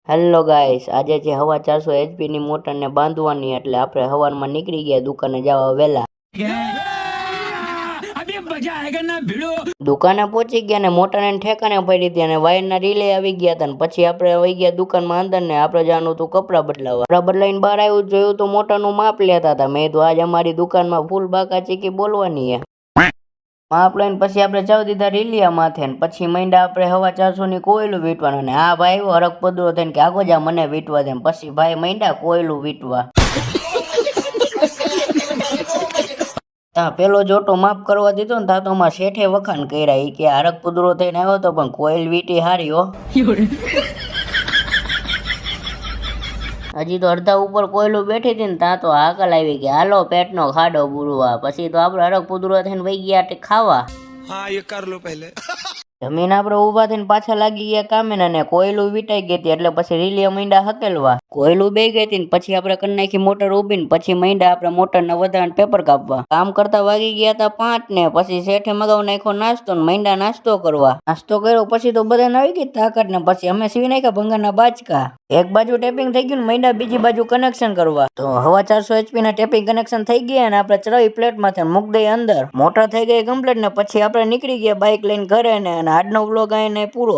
Hello guys, આજે છે હવા 400 HP ની મોટર ને બાંધવાની, એટલે આપણે સવારમાં નીકળી ગયા દુકાને જવા વેલા. દુકાને પહોંચી ગયા ને મોટર ને ઠેકાણે પડી હતી અને વાયર ના રિલે આવી ગયા હતા. પછી આપણે આવી ગયા દુકાનમાં અંદર ને આપણે જવાનું હતું કપડા બદલાવા. કપડા બદલાઈને બહાર આવ્યું, જોયું તો મોટર નું માપ લેતા હતા. મેં તો આજ અમારી દુકાનમાં ફૂલ બાકા ચીકી બોલવાની હે. માપ લઈને પછી આપણે ચાવી દીધા રીલિયા માથે ને પછી માંડ્યા આપણે હવા 400 ની કોયલું વીટવાનું. ને આ ભાઈ આવ્યો હરક પદરો થઈને કે આગો જા મને વીટવા દે. પછી ભાઈ માંડ્યા કોયલું વીટવા. તા પેલો જોટો માફ કરવા દીધો ને તા તો અમારા શેઠે વખાણ કર્યા. ઈ કે હરક પદરો થઈને આવ્યો તો પણ કોયલ વીટી હારી હો. હજી તો અડધા ઉપર કોયલું બેઠી હતી ને ત્યાં તો હાકલ આવી કે હાલો પેટનો ખાડો બુરવા. પછી તો આપણે હરક પુદરો થઈને વહી ગયા ખાવા. हाँ ये कर लो पहले। જમીન આપણે ઉભા થઈને પાછા લાગી ગયા કામે ને કોયલું વીટાઈ ગઈ હતી એટલે પછી રીલિયા માંડ્યા હકેલવા. કોયલું બે ગઈ હતી ને પછી આપણે કરી નાખી મોટર ઉભી ને પછી માંડ્યા આપણે મોટર ને વધારે પેપર કાપવા. કામ કરતા વાગી ગયા હતા 5 ને પછી શેઠે મગાવ નાખ્યો નાસ્તો ને માંડ્યા નાસ્તો કરવા. નાસ્તો કર્યો પછી તો બધાને આવી ગઈ તાકાત ને પછી અમે સીવી નાખ્યા ભંગારના બાચકા. એક બાજુ ટેપિંગ થઈ ગયું ને માંડ્યા બીજી બાજુ કનેક્શન કરવા. તો હવા 400 HP ના ટેપિંગ કનેક્શન થઈ ગયા ને આપણે ચડાવી પ્લેટ માંથી મૂક દઈએ અંદર. મોટર થઈ ગઈ કમ્પ્લીટ ને પછી આપણે નીકળી ગયા બાઇક લઈને ઘરે ને આજનો વ્લોગ અહીં પૂરો.